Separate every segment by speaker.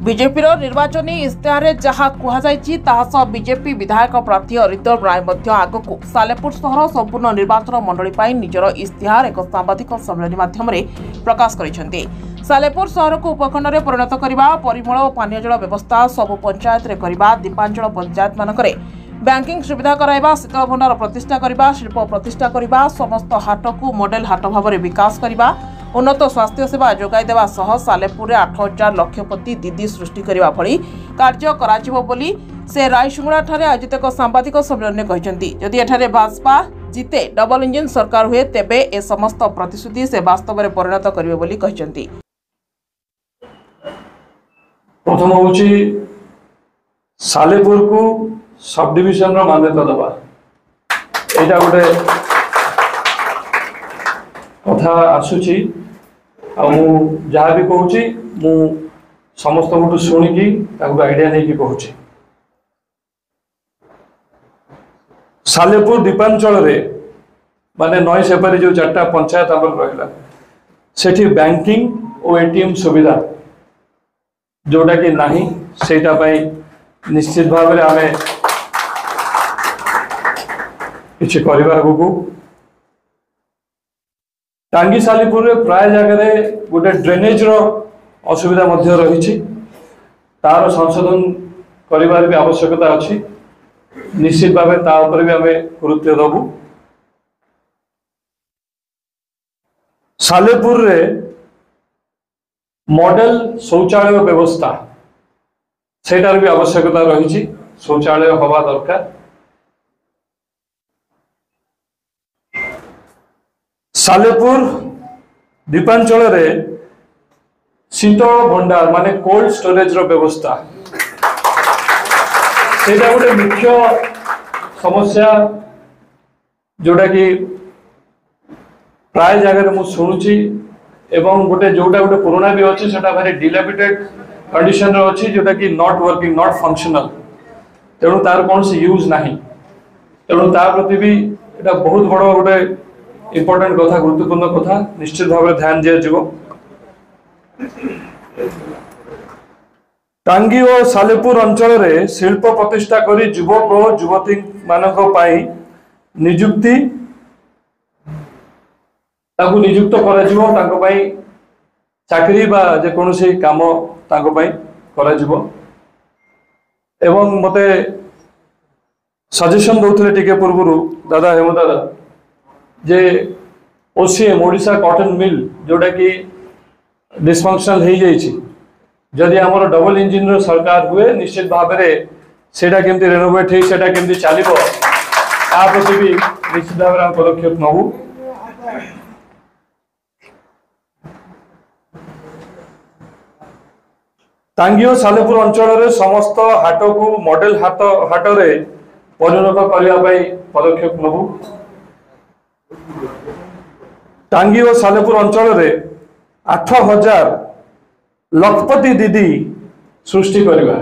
Speaker 1: BJP निर्वाचनी इस्ताहार जहाँ कहुई BJP विधायक प्रार्थी हरिद्वर राय आगक सालेपुर सहर संपूर्ण निर्वाचन मंडली निजर इस्ताहार एक सांबादिक सम्मेलन माध्यम प्रकाश कर सालेपुर सहर को उपखंड में परिणत करने परिमल और पानीय जल व्यवस्था सबु पंचायत दीपांचल पंचायत मानक बैंकिंग सुविधा कराइबा शीतल भंडार प्रतिष्ठा करने शिल्प प्रतिष्ठा करने समस्त हाट को मॉडल हाट भाव में विकास करने उन्नत स्वास्थ्य सेवा जोगाई देवा सह सालेपुर 8,000 लक्षपति दीदी सृष्टि करने भली कार्य कराजिबो बोली से रायसुंगड़ा ठारे आयोजित एक सांबादिक सम्मेलन में कहते जदि एठारे भाजपा जीते डबल इंजिन सरकार हुए तेबे ए समस्त प्रतिश्रुति से वास्तव में परिणत करिवे बोली कहते।
Speaker 2: प्रथम होची सालेपुर को सब डिविजन रो मान्यता दबा एटा गोटे कथा आसुची आ मु जहाँ भी कहूँ मु समस्त को शुणिकी आइडिया नहीं कि कहूँ सालेपुर दीपांचल रे माने नई सेपारी जो 4टा पंचायत आम रहा सेठी बैंकिंग और एटीएम सुविधा जोटा कि नहीं सेटा पाई निश्चित भाव में आमे किछि करबा आगु टांगी सालीपुर रे प्राय जगह गोटे ड्रेनेज रो असुविधा मध्य रही तार संशोधन करिवार भी आवश्यकता अच्छी निश्चित भाव ता ऊपर भी आमे गुरुत्व दबु। सालेपुर रे मॉडल शौचालय व्यवस्था सेटार भी आवश्यकता रही शौचालय हवा दरकार। सालेपुर दीपांचल रे शीतल भंडार माने कोल्ड स्टोरेज रो व्यवस्था सेटा गोटे मुख्य समस्या जोटा कि प्राय जगह मु शुणुची एवं गोटे जोटा गोटे पुराना भी अच्छी सेटा भारी डिलेबिटेड कंडीशन रो अच्छी जोटा कि नॉट वर्किंग नॉट फंक्शनल तेणु तार कौन से यूज नहीं तेणु ता प्रति भी एटा बहुत बड़ गोटे इम्पोर्टेंट कथा गुरुत्वपूर्ण कथा निश्चित भाव में ध्यान दिया। टांगी और सालेपुर अंचल रे शिल्प प्रतिष्ठा करी युवक और युवती मानक पाई नियुक्ति ताकू नियुक्त करा जिवो ताको पाई चाकरी बा जे कोनोसी काम ताको पाई करा जिवो एवं मते सजेशन दउथले टिके पूर्वरु दादा हेमु दादा जे ओसीएम ओडिशा कॉटन मिल जोटा कि डिसफंक्शनल हो जाइए जदि आमर डबल इंजिन रो सरकार हुए निश्चित भाव में सेटा केमती रेनोवेट हो सेटा केमती चलिबो आ प्रति भी निश्चित भाव में पदक्षेप नबू। टांगी और सालेपुर अंचल रे समस्त हाट को मॉडल हाट रे परिणत करने पदक्षेप नबू। टांगी और सालेपुर अंचल रे 8,000 लखपति दीदी सृष्टि करवा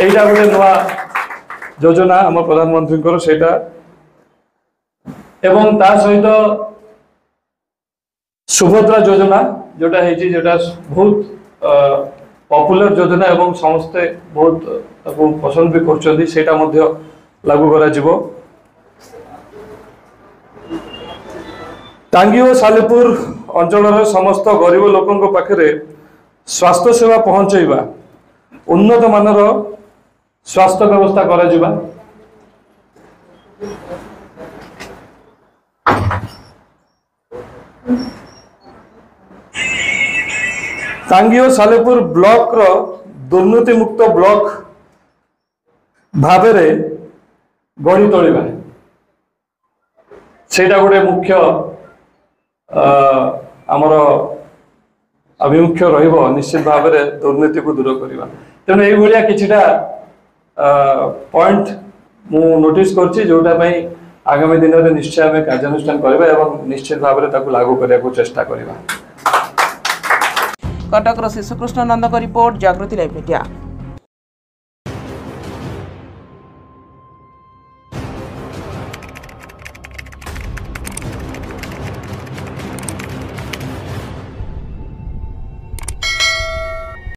Speaker 2: एटा गोटे नुआ योजना आम प्रधानमंत्री सेटा एवं ता सहित सुभद्रा योजना जोटा है जोटा बहुत पॉपुलर योजना एवं समस्ते बहुत पसंद भी कर लागू करा जिवो। टांगी और सालेपुर अंचल समस्त गरीब लोकों पाखे स्वास्थ्य सेवा पहुंचेबा उन्नत मानर स्वास्थ्य व्यवस्था करा जिबा। टांगी और सालेपुर ब्लॉक रो दुर्नीति मुक्त ब्लॉक भावे गढ़ी तोलिबा सेटा गोटे मुख्य आमर आभिमुख्य रहिबो निश्चित भाव में दुर्नीति को दूर करवा तेणु ये किछिटा पॉइंट मु नोटिस करछि जोटा पई आगामी दिन में निश्चय आम कार्यानुष्ठान करबा एवं निश्चित भाव में ताकू लागू करने को चेष्टा करबा।
Speaker 1: कटक शिशुकृष्ण नंद रिपोर्ट जागृति लाइव मीडिया।